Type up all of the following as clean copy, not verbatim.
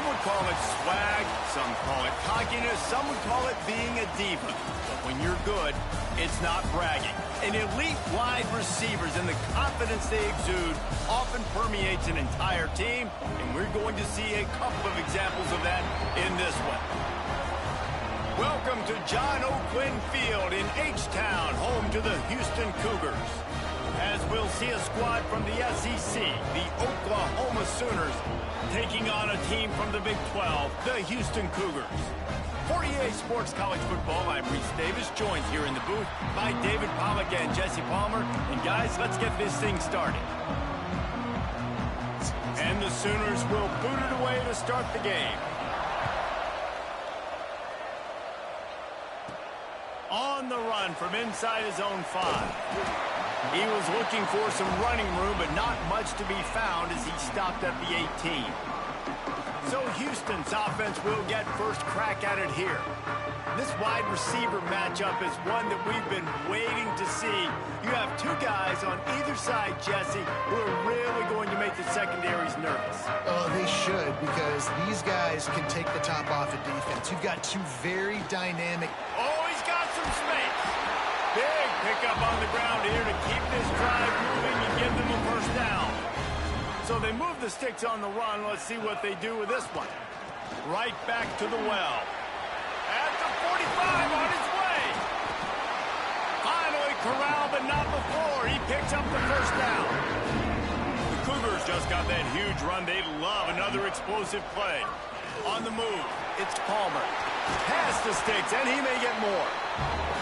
Some would call it swag, some call it cockiness, some would call it being a diva. But when you're good, it's not bragging. An elite wide receivers and the confidence they exude often permeates an entire team, and we're going to see a couple of examples of that in this one. Welcome to John O'Quinn Field in H-Town, home to the Houston Cougars. As we'll see a squad from the SEC, the Oklahoma Sooners, taking on a team from the Big 12, the Houston Cougars. For EA Sports College Football, I'm Reese Davis, joined here in the booth by David Pollack and Jesse Palmer. And guys, let's get this thing started. And the Sooners will boot it away to start the game. On the run from inside his own 5. He was looking for some running room, but not much to be found as he stopped at the 18. So Houston's offense will get first crack at it here. This wide receiver matchup is one that we've been waiting to see. You have two guys on either side, Jesse, who are really going to make the secondaries nervous. Oh, they should, because these guys can take the top off of defense. You've got two very dynamic... Oh, he's got some space. Big pickup on the ground here to keep this drive moving and give them a first down. So they move the sticks on the run. Let's see what they do with this one. Right back to the well. At the 45 on his way. Finally corralled, but not before. He picks up the first down. The Cougars just got that huge run. They love another explosive play. On the move, it's Palmer. Past the sticks, and he may get more.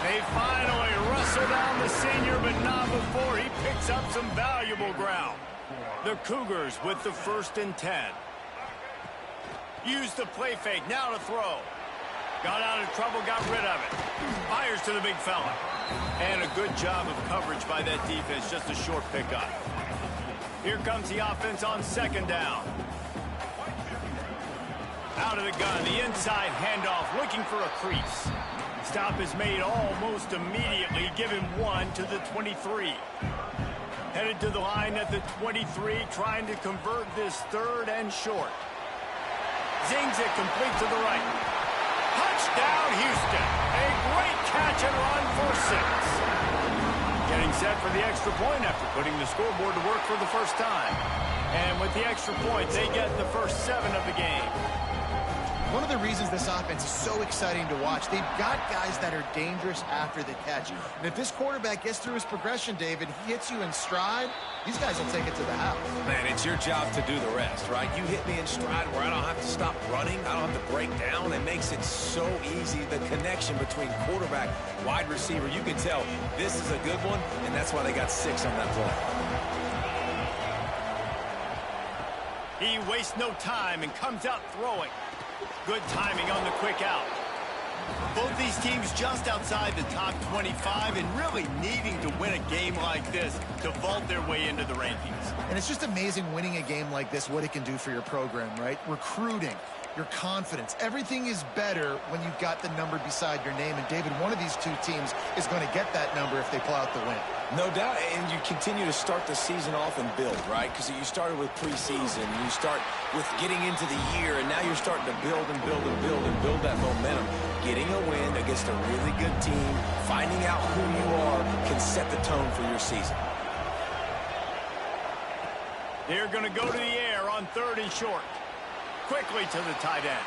They finally wrestle down the senior, but not before he picks up some valuable ground. The Cougars with the 1st and 10. Use the play fake, now to throw. Got out of trouble, got rid of it. Fires to the big fella. And a good job of coverage by that defense, just a short pickup. Here comes the offense on 2nd down. Out of the gun, the inside handoff, looking for a crease. Stop is made almost immediately. Give him 1 to the 23. Headed to the line at the 23, trying to convert this 3rd and short. Zings it complete to the right. Touchdown, Houston. A great catch and run for 6. Getting set for the extra point after putting the scoreboard to work for the first time. And with the extra point, they get the first 7 of the game. One of the reasons this offense is so exciting to watch, they've got guys that are dangerous after the catch. And if this quarterback gets through his progression, David, he hits you in stride, these guys will take it to the house. Man, it's your job to do the rest, right? You hit me in stride where I don't have to stop running, I don't have to break down. It makes it so easy, the connection between quarterback, wide receiver. You can tell this is a good one, and that's why they got 6 on that play. He wastes no time and comes out throwing. Good timing on the quick out. Both these teams just outside the top 25 and really needing to win a game like this to vault their way into the rankings. And it's just amazing winning a game like this, what it can do for your program, right? Recruiting, your confidence. Everything is better when you've got the number beside your name. And, David, one of these two teams is going to get that number if they pull out the win. No doubt, and you continue to start the season off and build, right? Because you started with preseason, you start with getting into the year, and now you're starting to build and build and build and build that momentum. Getting a win against a really good team, finding out who you are, can set the tone for your season. They're going to go to the air on 3rd and short. Quickly to the tight end.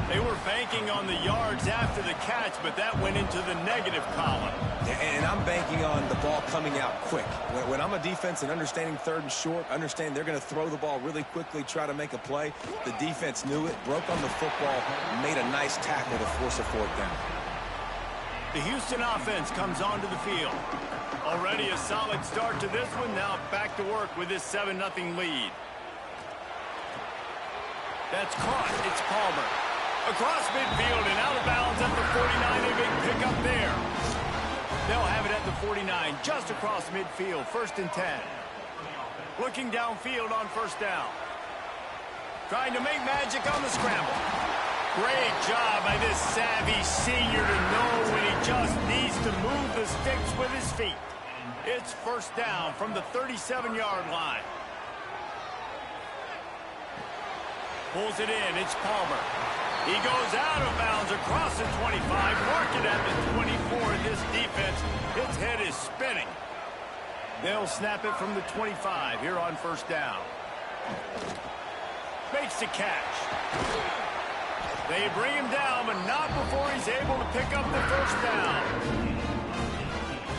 They were banking on the yards after the catch, but that went into the negative column. And I'm banking on the ball coming out quick. When I'm a defense and understanding 3rd and short, understand they're going to throw the ball really quickly, try to make a play. The defense knew it, broke on the football, made a nice tackle to force a 4th down. The Houston offense comes onto the field. Already a solid start to this one. Now back to work with this 7-0 lead. That's caught. It's Palmer. Across midfield and out of bounds at the 49. A big pickup there. They'll have it at the 49, just across midfield. 1st and 10. Looking downfield on 1st down. Trying to make magic on the scramble. Great job by this savvy senior to know when he just needs to move the sticks with his feet. It's 1st down from the 37-yard line. Pulls it in. It's Palmer. He goes out of bounds across the 25, marking at the 24. This defense, its head is spinning. They'll snap it from the 25 here on first down. Makes the catch. They bring him down, but not before he's able to pick up the first down.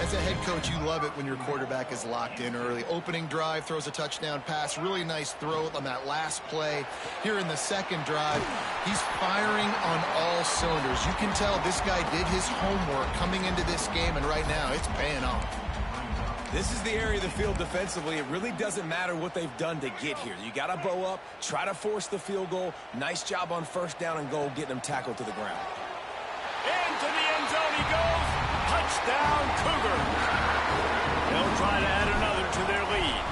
As a head coach, you love it when your quarterback is locked in early. Opening drive, throws a touchdown pass. Really nice throw on that last play. Here in the second drive, he's firing on all cylinders. You can tell this guy did his homework coming into this game, and right now it's paying off. This is the area of the field defensively. It really doesn't matter what they've done to get here. You got to bow up, try to force the field goal. Nice job on first down and goal, getting them tackled to the ground. Into the end zone he goes. Touchdown, Cougars. They'll try to add another to their lead.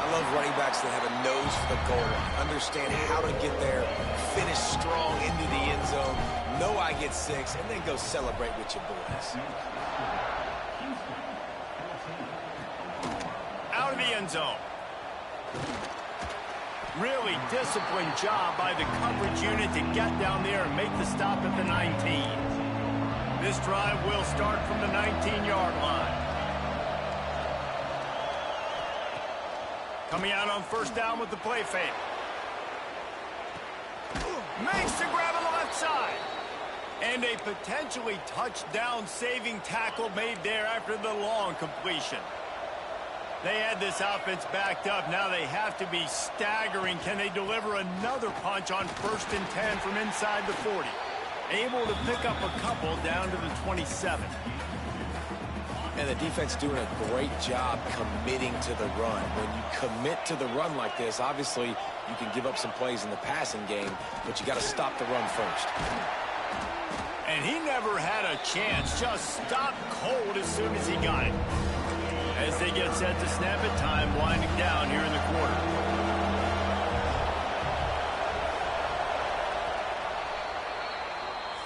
I love running backs that have a nose for the goal line. Understand how to get there, finish strong into the end zone, know I get 6, and then go celebrate with your boys. Out of the end zone. Really disciplined job by the coverage unit to get down there and make the stop at the 19. This drive will start from the 19-yard line. Coming out on first down with the play fake. Makes the grab on the left side. And a potentially touchdown-saving tackle made there after the long completion. They had this offense backed up. Now they have to be staggering. Can they deliver another punch on 1st and 10 from inside the 40? Able to pick up a couple down to the 27. And the defense doing a great job committing to the run. When you commit to the run like this, obviously you can give up some plays in the passing game, but you got to stop the run first. And he never had a chance. Just stopped cold as soon as he got it. As they get set to snap it, time winding down here in the quarter.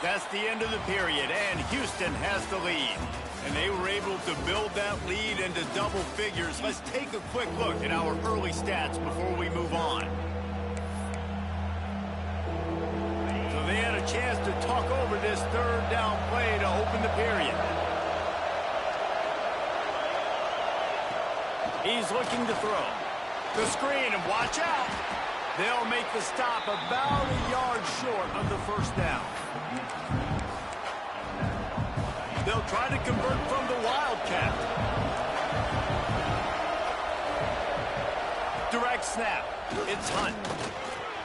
That's the end of the period, and Houston has the lead. And they were able to build that lead into double figures. Let's take a quick look at our early stats before we move on. So they had a chance to talk over this third down play to open the period. He's looking to throw. The screen, and watch out. They'll make the stop about a yard short of the first down. They'll try to convert from the Wildcat. Direct snap. It's Hunt.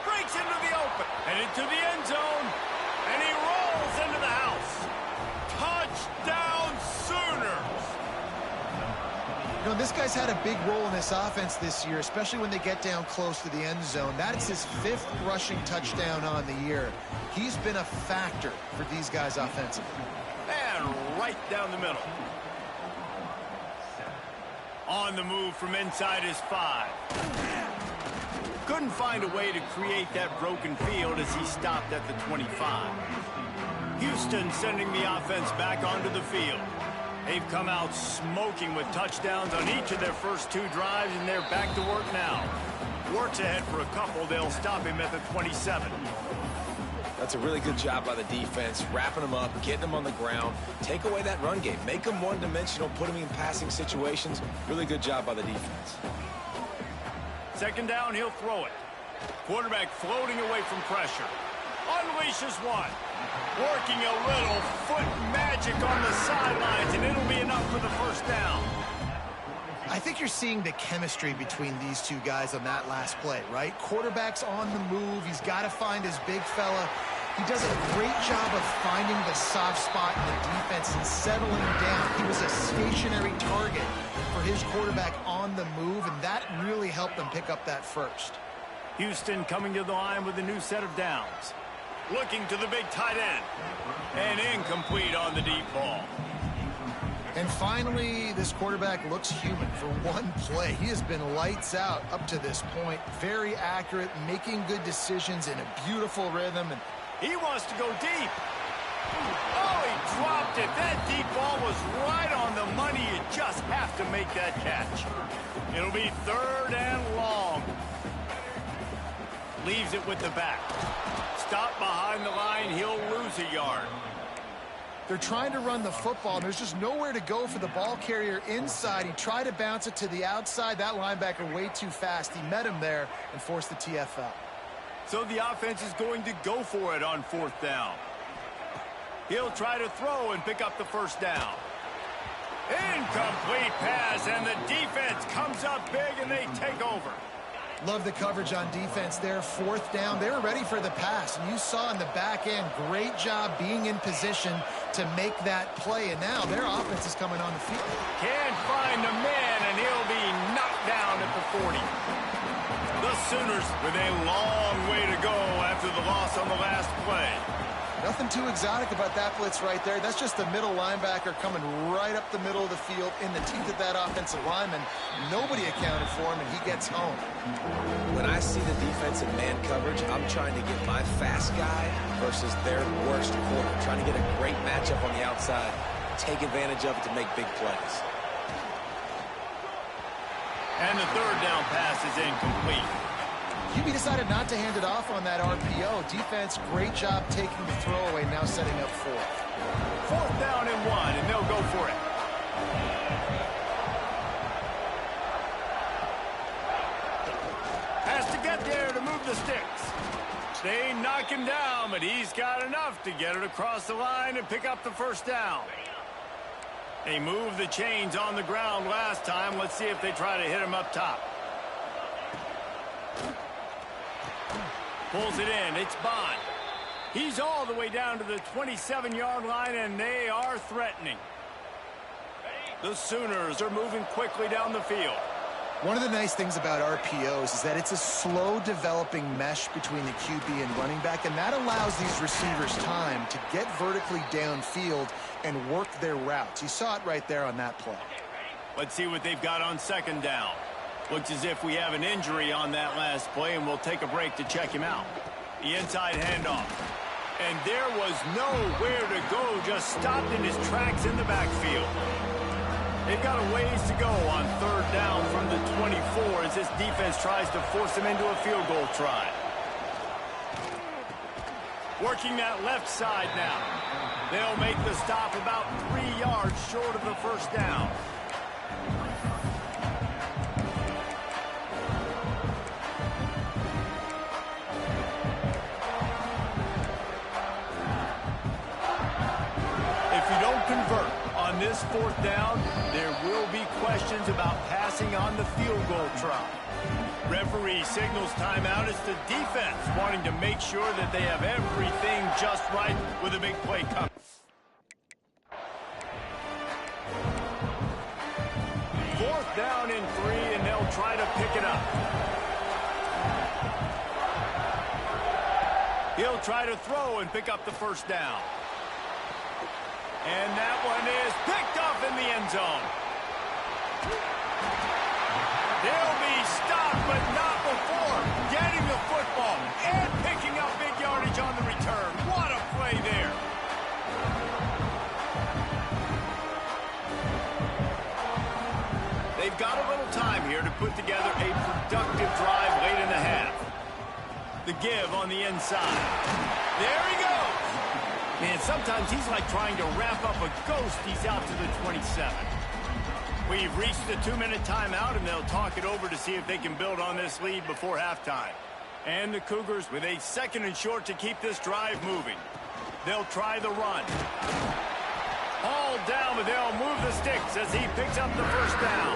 Breaks into the open and into the end zone. And he rolls into the house. Touchdown Sooners. You know, this guy's had a big role in this offense this year, especially when they get down close to the end zone. That's his 5th rushing touchdown on the year. He's been a factor for these guys offensively. And right down the middle. On the move from inside his 5. Couldn't find a way to create that broken field as he stopped at the 25. Houston sending the offense back onto the field. They've come out smoking with touchdowns on each of their first 2 drives, and they're back to work now. Works ahead for a couple. They'll stop him at the 27. That's a really good job by the defense, wrapping them up, getting them on the ground, take away that run game, make them one-dimensional, put them in passing situations. Really good job by the defense. Second down, he'll throw it. Quarterback floating away from pressure. Unleashes one. Working a little foot magic on the sidelines, and it'll be enough for the first down. I think you're seeing the chemistry between these two guys on that last play, right? Quarterback's on the move. He's got to find his big fella. He does a great job of finding the soft spot in the defense and settling down. He was a stationary target for his quarterback on the move, and that really helped them pick up that first. Houston coming to the line with a new set of downs. Looking to the big tight end. And incomplete on the deep ball. And finally, this quarterback looks human for one play. He has been lights out up to this point. Very accurate, making good decisions in a beautiful rhythm. And he wants to go deep. Oh, he dropped it. That deep ball was right on the money. You just have to make that catch. It'll be 3rd and long. Leaves it with the back. Stop behind the line. He'll lose a yard. They're trying to run the football, and there's just nowhere to go for the ball carrier inside. He tried to bounce it to the outside. That linebacker way too fast. He met him there and forced the TFL. So the offense is going to go for it on 4th down. He'll try to throw and pick up the first down. Incomplete pass, and the defense comes up big, and they take over. Love the coverage on defense there. 4th down. They were ready for the pass. And you saw in the back end, great job being in position to make that play. And now their offense is coming on the field. Can't find the man, and he'll be knocked down at the 40. The Sooners with a long way to go after the loss on the last play. Nothing too exotic about that blitz right there. That's just the middle linebacker coming right up the middle of the field in the teeth of that offensive lineman. Nobody accounted for him, and he gets home. When I see the defensive man coverage, I'm trying to get my fast guy versus their worst corner. Trying to get a great matchup on the outside. Take advantage of it to make big plays. And the 3rd down pass is incomplete. QB decided not to hand it off on that RPO. Defense, great job taking the throwaway, now setting up 4th. 4th down and 1, and they'll go for it. Has to get there to move the sticks. They knock him down, but he's got enough to get it across the line and pick up the first down. They moved the chains on the ground last time. Let's see if they try to hit him up top. Pulls it in. It's Bond. He's all the way down to the 27-yard line, and they are threatening. The Sooners are moving quickly down the field. One of the nice things about RPOs is that it's a slow developing mesh between the QB and running back, and that allows these receivers time to get vertically downfield and work their routes. You saw it right there on that play. Let's see what they've got on 2nd down. Looks as if we have an injury on that last play, and we'll take a break to check him out. The inside handoff. And there was nowhere to go, just stopped in his tracks in the backfield. They've got a ways to go on 3rd down from the 24 as this defense tries to force him into a field goal try. Working that left side now. They'll make the stop about 3 yards short of the first down. Convert on this 4th down, there will be questions about passing on the field goal try. Referee signals timeout. It's the defense wanting to make sure that they have everything just right with a big play coming. 4th down and 3, and they'll try to pick it up. He'll try to throw and pick up the first down. And that one is picked off in the end zone. They'll be stopped, but not before getting the football and picking up big yardage on the return. What a play there. They've got a little time here to put together a productive drive late in the half. The give on the inside. There he goes. Man, sometimes he's like trying to wrap up a ghost. He's out to the 27. We've reached the 2-minute timeout, and they'll talk it over to see if they can build on this lead before halftime. And the Cougars with a 2nd and short to keep this drive moving. They'll try the run. All down, but they'll move the sticks as he picks up the first down.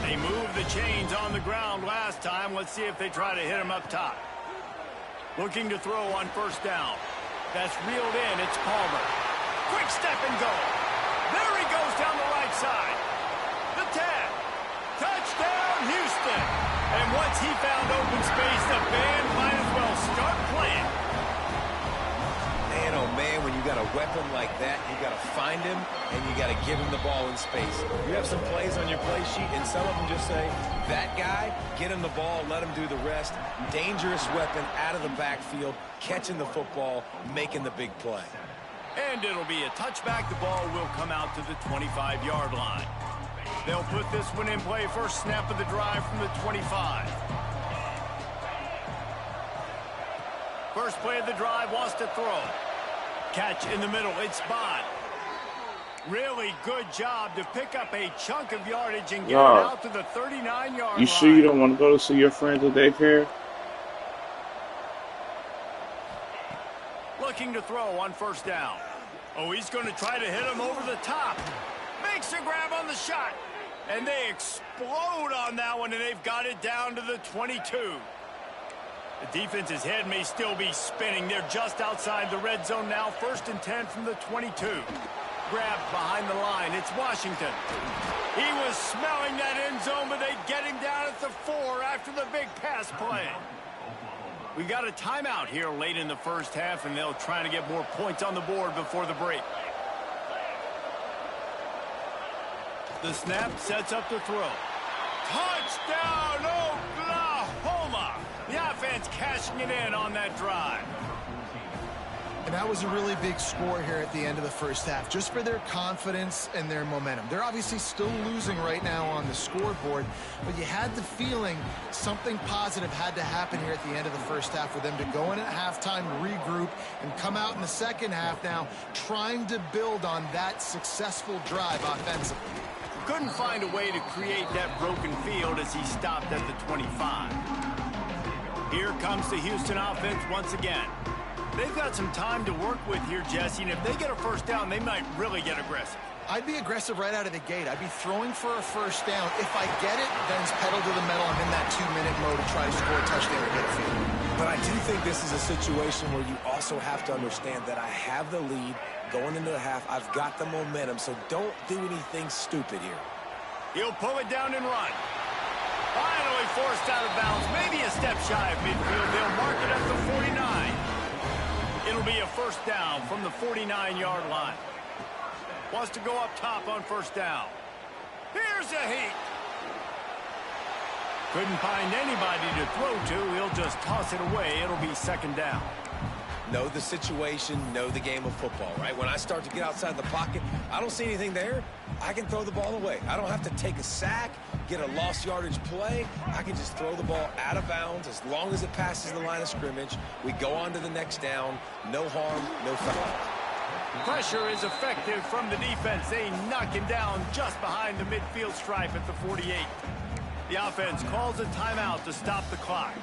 They moved the chains on the ground last time. Let's see if they try to hit him up top. Looking to throw on 1st down. That's reeled in. It's Palmer. Quick step and go. There he goes down the right side. The tag. Touchdown, Houston. And once he found open space, the band might as well start playing. Man, oh man, when you got a weapon like that, you got to find him and you got to give him the ball in space. You have some plays on your play sheet, and some of them just say, that guy, get him the ball, let him do the rest. Dangerous weapon out of the backfield, catching the football, making the big play. And it'll be a touchback. The ball will come out to the 25-yard line. They'll put this one in play. First snap of the drive from the 25. First play of the drive, wants to throw. Catch in the middle, it's Bond. Really good job to pick up a chunk of yardage and get it out to the 39-yard line. You sure you don't want to go to see your friends at daycare? Looking to throw on first down. Oh, he's going to try to hit him over the top. Makes a grab on the shot. And they explode on that one, and they've got it down to the 22. The defense's head may still be spinning. They're just outside the red zone now. 1st and 10 from the 22. Grabbed behind the line. It's Washington. He was smelling that end zone, but they get him down at the 4 after the big pass play. We got a timeout here late in the first half, and they'll try to get more points on the board before the break. The snap sets up the throw. Touchdown, Oklahoma! The offense cashing it in on that drive. And that was a really big score here at the end of the first half, just for their confidence and their momentum. They're obviously still losing right now on the scoreboard, but you had the feeling something positive had to happen here at the end of the first half for them to go in at halftime, regroup, and come out in the second half now trying to build on that successful drive offensively. Couldn't find a way to create that broken field as he stopped at the 25. Here comes the Houston offense once again. They've got some time to work with here, Jesse, and if they get a first down, they might really get aggressive. I'd be aggressive right out of the gate. I'd be throwing for a first down. If I get it, then it's pedal to the metal. I'm in that 2-minute mode to try to score a touchdown or get a field. But I do think this is a situation where you also have to understand that I have the lead going into the half. I've got the momentum, so don't do anything stupid here. He'll pull it down and run. Finally forced out of bounds. Maybe a step shy of midfield. They'll mark it at the 49. It'll be a first down from the 49-yard line. Wants to go up top on first down. Here's a heat. Couldn't find anybody to throw to. He'll just toss it away. It'll be second down. Know the situation, know the game of football, right? When I start to get outside the pocket, I don't see anything there. I can throw the ball away. I don't have to take a sack, get a lost yardage play. I can just throw the ball out of bounds as long as it passes the line of scrimmage. We go on to the next down. No harm, no foul. Pressure is effective from the defense. They knock him down just behind the midfield stripe at the 48. The offense calls a timeout to stop the clock.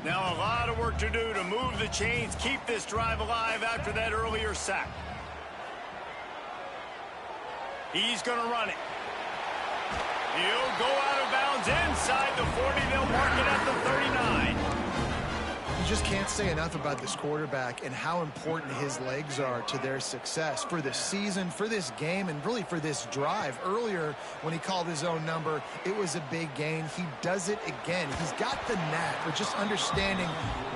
Now a lot of work to do to move the chains, keep this drive alive after that earlier sack. He's going to run it. He'll go out of bounds inside the 40. They'll mark it at the 39. You just can't say enough about this quarterback and how important his legs are to their success for the season, for this game, and really for this drive. Earlier, when he called his own number, it was a big gain. He does it again. He's got the knack for just understanding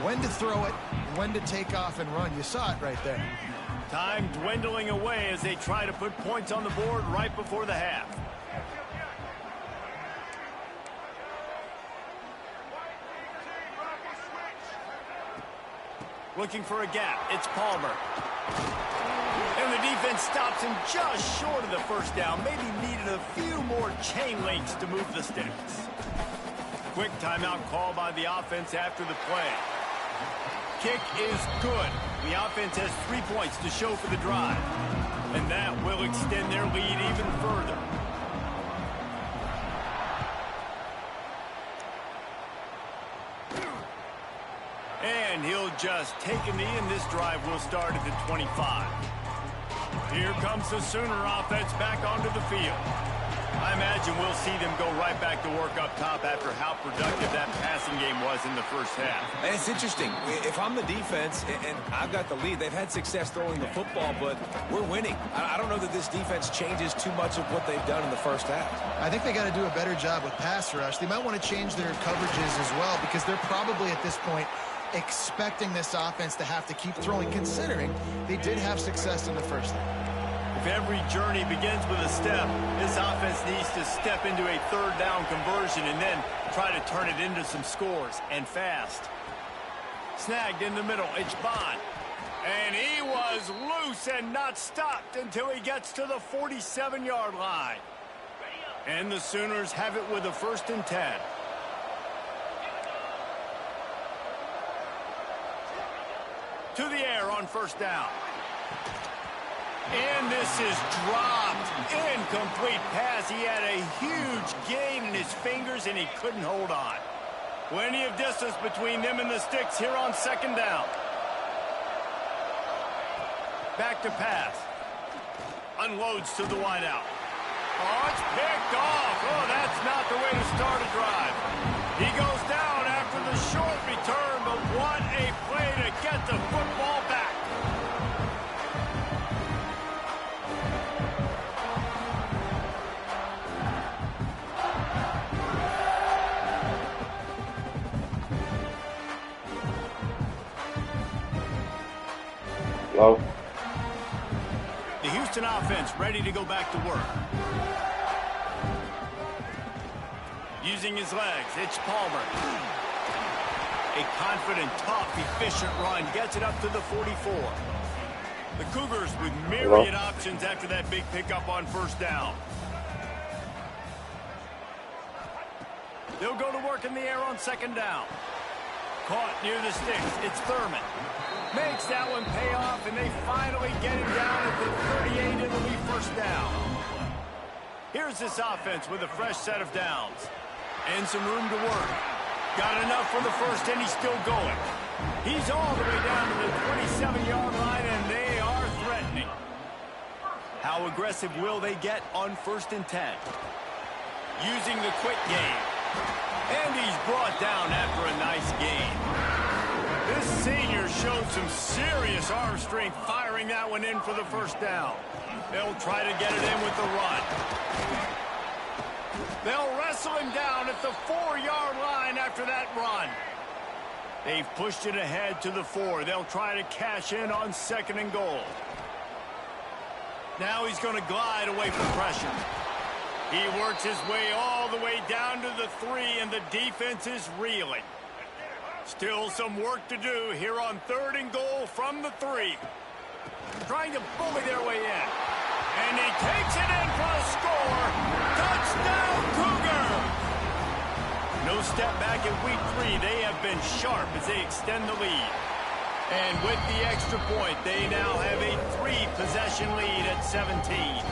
when to throw it, when to take off and run. You saw it right there. Time dwindling away as they try to put points on the board right before the half. Looking for a gap. It's Palmer. And the defense stops him just short of the first down. Maybe needed a few more chain links to move the sticks. Quick timeout call by the offense after the play. Kick is good. The offense has 3 points to show for the drive. And that will extend their lead even further. And he'll just take a knee, and this drive will start at the 25. Here comes the Sooner offense back onto the field. I imagine we'll see them go right back to work up top after how productive that passing game was in the first half. And it's interesting. If I'm the defense and I've got the lead, they've had success throwing the football, but we're winning. I don't know that this defense changes too much of what they've done in the first half. I think they got to do a better job with pass rush. They might want to change their coverages as well, because they're probably at this point expecting this offense to have to keep throwing, considering they did have success in the first half. If every journey begins with a step, this offense needs to step into a third down conversion and then try to turn it into some scores, and fast. Snagged in the middle, it's Bond. And he was loose and not stopped until he gets to the 47-yard line. And the Sooners have it with a 1st and 10. to the air on first down. And this is dropped. Incomplete pass. He had a huge gain in his fingers, and he couldn't hold on. Plenty of distance between them and the sticks here on second down. Back to pass. Unloads to the wideout. Oh, it's picked off. Oh, that's not the way to start a drive. He goes down after the short return, but what a play to get the football back. Hello? The Houston offense ready to go back to work. Using his legs, it's Palmer. A confident, tough, efficient run gets it up to the 44. The Cougars with myriad options after that big pickup on first down. They'll go to work in the air on second down. Caught near the sticks. It's Thurman. Makes that one pay off, and they finally get him down at the 38. It'll be first down. Here's this offense with a fresh set of downs. And some room to work. Got enough for the first, and he's still going. He's all the way down to the 27-yard line, and they are threatening. How aggressive will they get on 1st and 10? Using the quick game. And he's brought down after a nice gain. This senior showed some serious arm strength firing that one in for the first down. They'll try to get it in with the run. They'll wrestle him down at the 4-yard line after that run. They've pushed it ahead to the 4. They'll try to cash in on 2nd and goal. Now he's going to glide away from pressure. He works his way all the way down to the 3, and the defense is reeling. Still some work to do here on 3rd and goal from the 3. Trying to bully their way in. And he takes it in for a score. Touchdown, Cougar! No step back in week 3. They have been sharp as they extend the lead. And with the extra point, they now have a 3-possession lead at 17.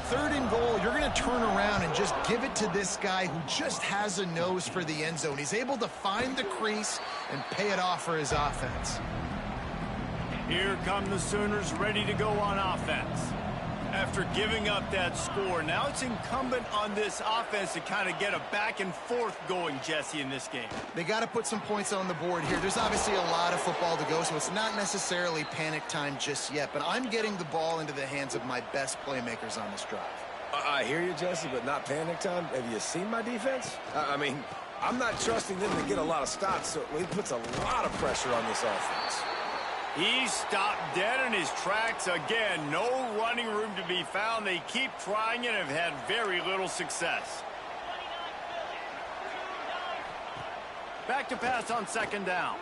3rd and goal, you're going to turn around and just give it to this guy who just has a nose for the end zone. He's able to find the crease and pay it off for his offense. Here come the Sooners ready to go on offense. After giving up that score, now it's incumbent on this offense to kind of get a back and forth going, Jesse, in this game. They got to put some points on the board here. There's obviously a lot of football to go, so it's not necessarily panic time just yet, but I'm getting the ball into the hands of my best playmakers on this drive. I hear you, Jesse, but not panic time. Have you seen my defense? I mean, I'm not trusting them to get a lot of stops, so it puts a lot of pressure on this offense. He stopped dead in his tracks again. No running room to be found. They keep trying and have had very little success. Back to pass on 2nd down.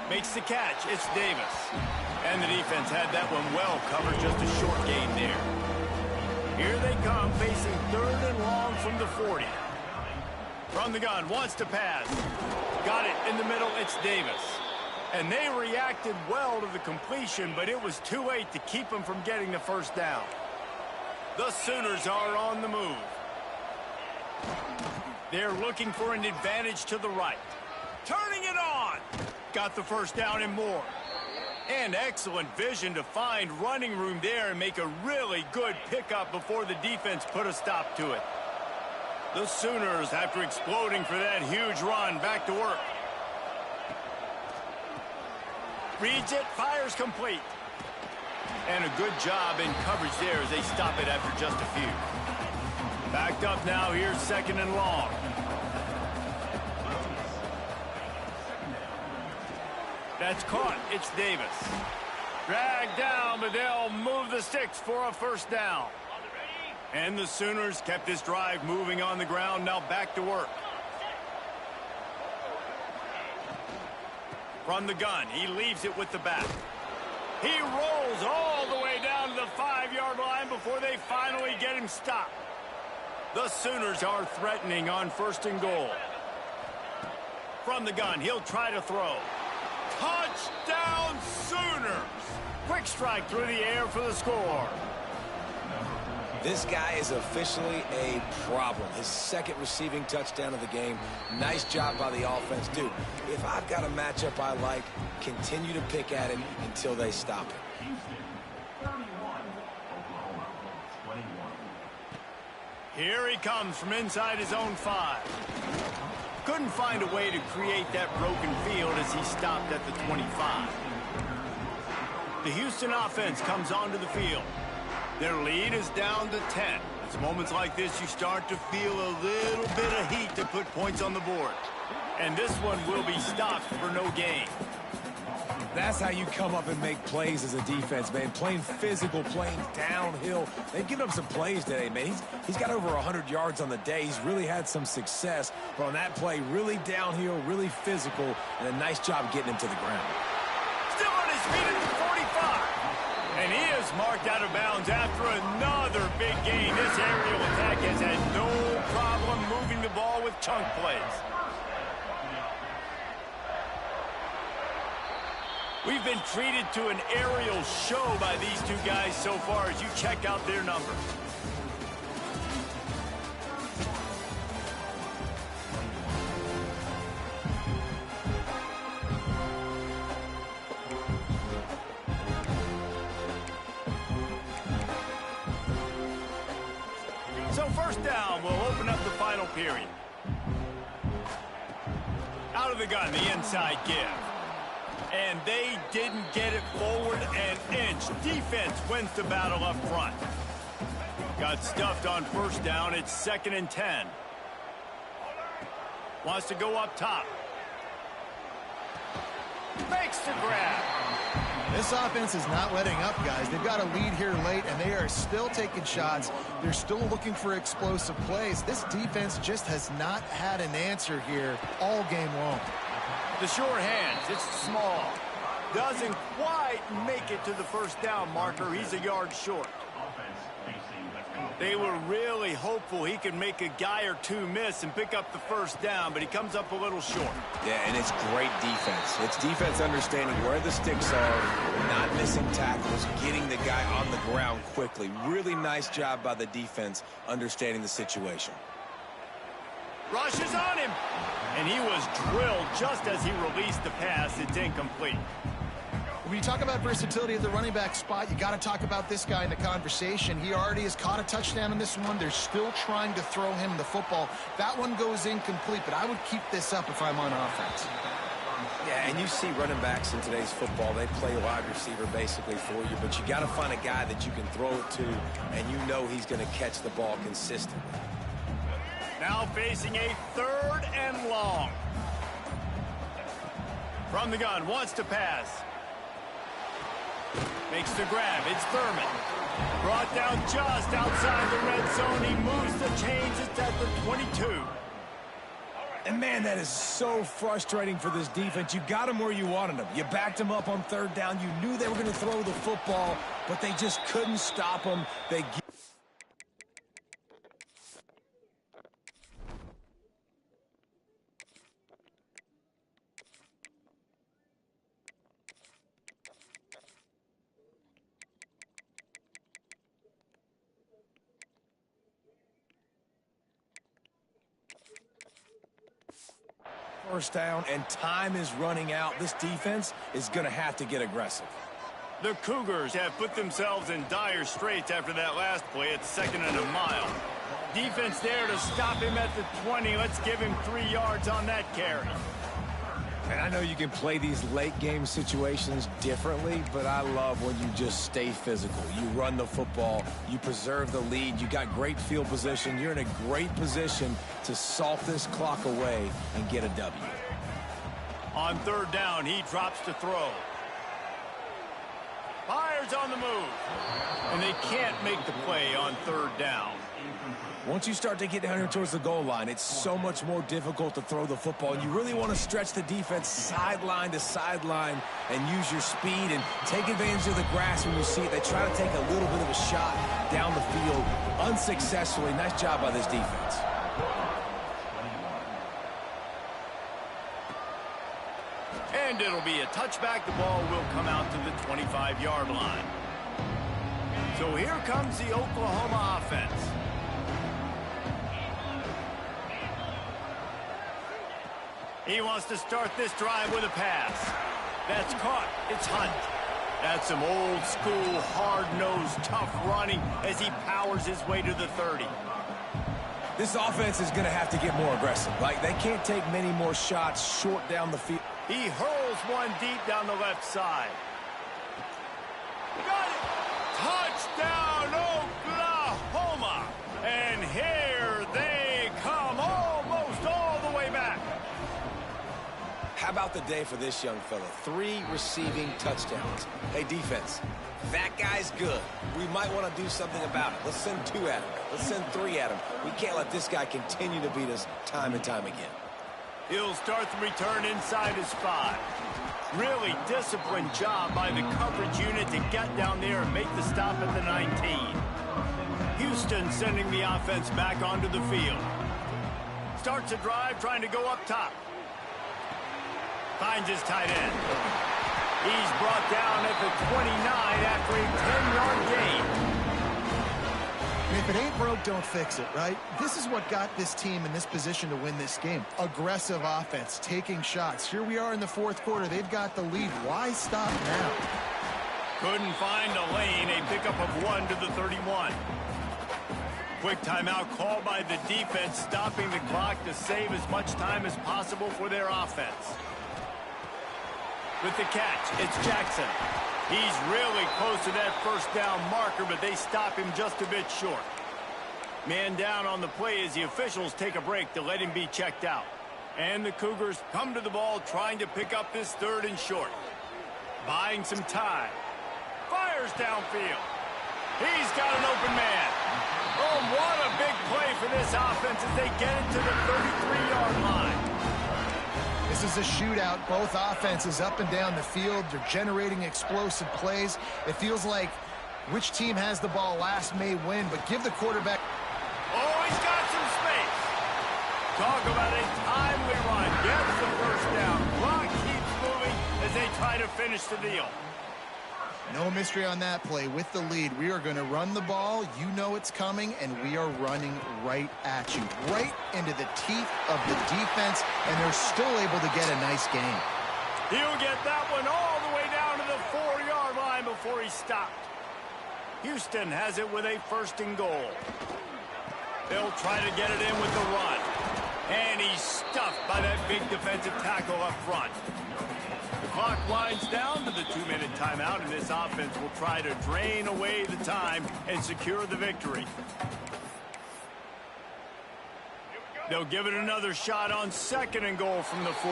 Makes the catch. It's Davis. And the defense had that one well covered. Just a short gain there. Here they come, facing 3rd and long from the 40. From the gun, wants to pass. Got it in the middle. It's Davis. And they reacted well to the completion, but it was too late to keep them from getting the first down. The Sooners are on the move. They're looking for an advantage to the right. Turning it on. Got the first down and more. And excellent vision to find running room there and make a really good pickup before the defense put a stop to it. The Sooners, after exploding for that huge run, back to work. Reads it, fires complete. And a good job in coverage there as they stop it after just a few. Backed up now, here's 2nd and long. That's caught, it's Davis. Dragged down, but they'll move the sticks for a first down. And the Sooners kept this drive moving on the ground, now back to work. From the gun, he leaves it with the back. He rolls all the way down to the 5-yard line before they finally get him stopped. The Sooners are threatening on 1st and goal. From the gun, he'll try to throw. Touchdown Sooners! Quick strike through the air for the score. This guy is officially a problem. His second receiving touchdown of the game. Nice job by the offense. Dude, if I've got a matchup I like, continue to pick at it until they stop it. Here he comes from inside his own 5. Couldn't find a way to create that broken field as he stopped at the 25. The Houston offense comes onto the field. Their lead is down to 10. It's moments like this you start to feel a little bit of heat to put points on the board. And this one will be stopped for no gain. That's how you come up and make plays as a defense, man. Playing physical, playing downhill. They've given up some plays today, man. He's got over 100 yards on the day. He's really had some success. But on that play, really downhill, really physical, and a nice job getting him to the ground. Still on his feet at the 45. And he is marked out of bounds after another big gain. This aerial attack has had no problem moving the ball with chunk plays. We've been treated to an aerial show by these two guys so far as you check out their numbers. So first down will open up the final period. Out of the gun, the inside give. And they didn't get it forward an inch. Defense wins the battle up front. Got stuffed on first down. It's 2nd and 10. Wants to go up top. Makes the grab. This offense is not letting up, guys. They've got a lead here late, and they are still taking shots. They're still looking for explosive plays. This defense just has not had an answer here all game long. The sure hands, it's small. Doesn't quite make it to the first down marker. He's a yard short. They were really hopeful he could make a guy or two miss and pick up the first down, but he comes up a little short. Yeah, and it's great defense. It's defense understanding where the sticks are, not missing tackles, getting the guy on the ground quickly. Really nice job by the defense understanding the situation. Rushes on him, and he was drilled just as he released the pass. It's incomplete. When you talk about versatility at the running back spot, you got to talk about this guy in the conversation. He already has caught a touchdown in this one. They're still trying to throw him the football. That one goes incomplete, but I would keep this up if I'm on offense. Yeah, and you see running backs in today's football, they play wide receiver basically for you, but you got to find a guy that you can throw it to, and you know he's going to catch the ball consistently. Now facing a 3rd and long. From the gun, wants to pass. Makes the grab. It's Thurman. Brought down just outside the red zone. He moves the chains. It's at the 22. And, man, that is so frustrating for this defense. You got him where you wanted him. You backed him up on 3rd down. You knew they were going to throw the football, but they just couldn't stop him. They first down, and time is running out. This defense is going to have to get aggressive. The Cougars have put themselves in dire straits after that last play. It's 2nd and a mile. Defense there to stop him at the 20. Let's give him 3 yards on that carry. And I know you can play these late game situations differently, but I love when you just stay physical. You run the football, you preserve the lead, you got great field position. You're in a great position to salt this clock away and get a W. On 3rd down, he drops to throw. Fires on the move. And they can't make the play on 3rd down. Once you start to get down here towards the goal line, it's so much more difficult to throw the football. And you really want to stretch the defense sideline to sideline and use your speed and take advantage of the grass when you see it. They try to take a little bit of a shot down the field unsuccessfully. Nice job by this defense. And And it'll be a touchback. The ball will come out to the 25-yard line. So here comes the Oklahoma offense. He wants to start this drive with a pass. That's caught. It's Hunt. That's some old school, hard-nosed, tough running as he powers his way to the 30. This offense is going to have to get more aggressive. Like, they can't take many more shots short down the field. He hurls one deep down the left side. Got it! Touchdown, Oklahoma! And here they come, almost all the way back. How about the day for this young fella? 3 receiving touchdowns. Hey, defense, that guy's good. We might want to do something about it. Let's send 2 at him. Let's send 3 at him. We can't let this guy continue to beat us time and time again. He'll start the return inside his 5. Really disciplined job by the coverage unit to get down there and make the stop at the 19. Houston sending the offense back onto the field. Starts a drive trying to go up top. Finds his tight end. He's brought down at the 29 after a 10-yard gain. If it ain't broke, don't fix it, right? This is what got this team in this position to win this game. Aggressive offense, taking shots. Here we are in the 4th quarter. They've got the lead. Why stop now? Couldn't find a lane. A pickup of 1 to the 31. Quick timeout called by the defense, stopping the clock to save as much time as possible for their offense. With the catch, it's Jackson. He's really close to that first down marker, but they stop him just a bit short. Man down on the play as the officials take a break to let him be checked out. And the Cougars come to the ball trying to pick up this 3rd and short. Buying some time. Fires downfield. He's got an open man. Oh, what a big play for this offense as they get it to the 33-yard line. This is a shootout. Both offenses up and down the field. They're generating explosive plays. It feels like which team has the ball last may win, but give the quarterback... Oh, he's got some space. Talk about a timely run. Gets the first down. Clock keeps moving as they try to finish the deal. No mystery on that play. With the lead, we are going to run the ball. You know it's coming, and we are running right at you. Right into the teeth of the defense, and they're still able to get a nice gain. He'll get that one all the way down to the 4-yard line before he stopped. Houston has it with a 1st and goal. They'll try to get it in with the run. And he's stuffed by that big defensive tackle up front. The clock winds down to the 2-minute timeout, and this offense will try to drain away the time and secure the victory. They'll give it another shot on 2nd and goal from the 4.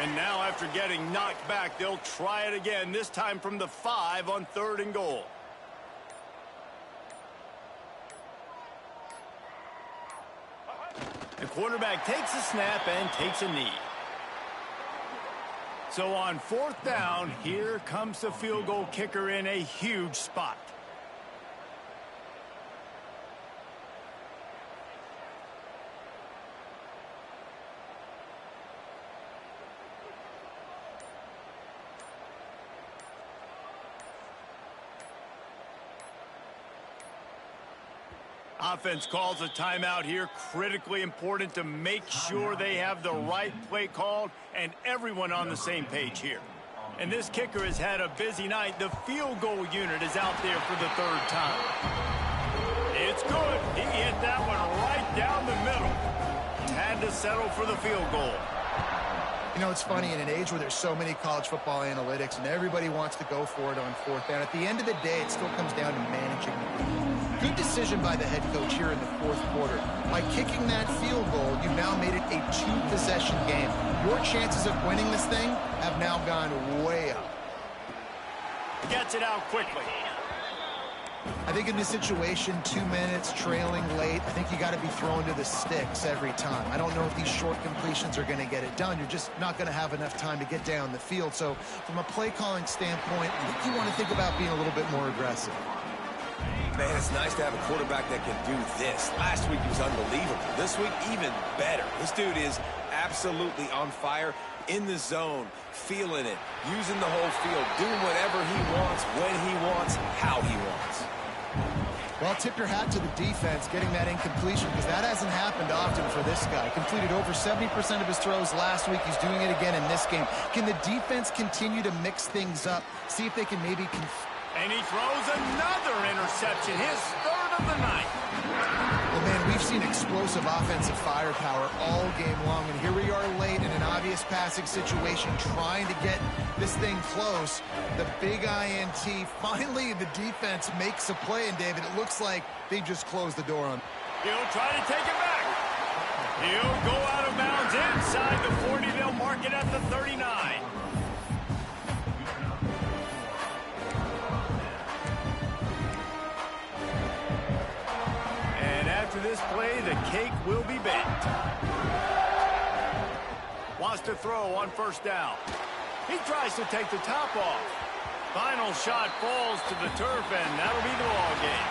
And now after getting knocked back, they'll try it again, this time from the 5 on 3rd and goal. The quarterback takes a snap and takes a knee. So on 4th down, here comes the field goal kicker in a huge spot. Offense calls a timeout here. Critically important to make sure they have the right play called and everyone on the same page here. And this kicker has had a busy night. The field goal unit is out there for the 3rd time. It's good. He hit that one right down the middle. Had to settle for the field goal. You know, it's funny, in an age where there's so many college football analytics and everybody wants to go for it on 4th down, at the end of the day, it still comes down to managing the game. Good decision by the head coach here in the 4th quarter. By kicking that field goal, you've now made it a 2-possession game. Your chances of winning this thing have now gone way up. Gets it out quickly. I think in this situation, 2 minutes, trailing late, I think you got to be thrown to the sticks every time. I don't know if these short completions are going to get it done. You're just not going to have enough time to get down the field. So from a play calling standpoint, I think you want to think about being a little bit more aggressive. Man, it's nice to have a quarterback that can do this. Last week he was unbelievable. This week, even better. This dude is absolutely on fire, in the zone, feeling it, using the whole field, doing whatever he wants, when he wants, how he wants. Well, tip your hat to the defense getting that incompletion, because that hasn't happened often for this guy. Completed over 70% of his throws last week. He's doing it again in this game. Can the defense continue to mix things up? See if they can maybe... And he throws another interception, his third of the night. Well, man, we've seen explosive offensive firepower all game long, and here we are late in an obvious passing situation trying to get this thing close. The big INT, finally the defense makes a play, and David, it looks like they just closed the door on. He'll try to take it back. He'll go out of bounds inside the 40. They'll mark it at the 39. After this play, the cake will be baked. Wants to throw on first down. He tries to take the top off. Final shot falls to the turf, and that'll be the ball game.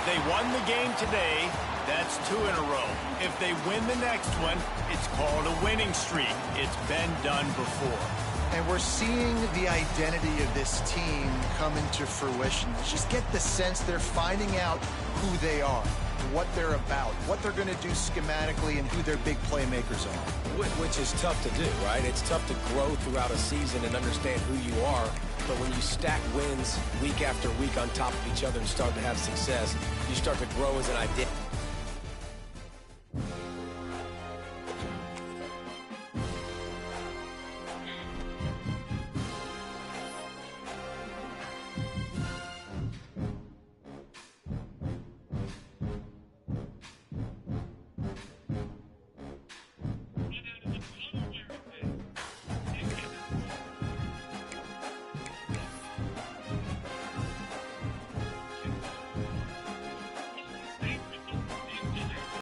They won the game today. That's 2 in a row. If they win the next one, it's called a winning streak. It's been done before. And we're seeing the identity of this team come into fruition. Just get the sense they're finding out who they are, what they're about, what they're going to do schematically, and who their big playmakers are. Which is tough to do, right? It's tough to grow throughout a season and understand who you are. But when you stack wins week after week on top of each other and start to have success, you start to grow as an identity.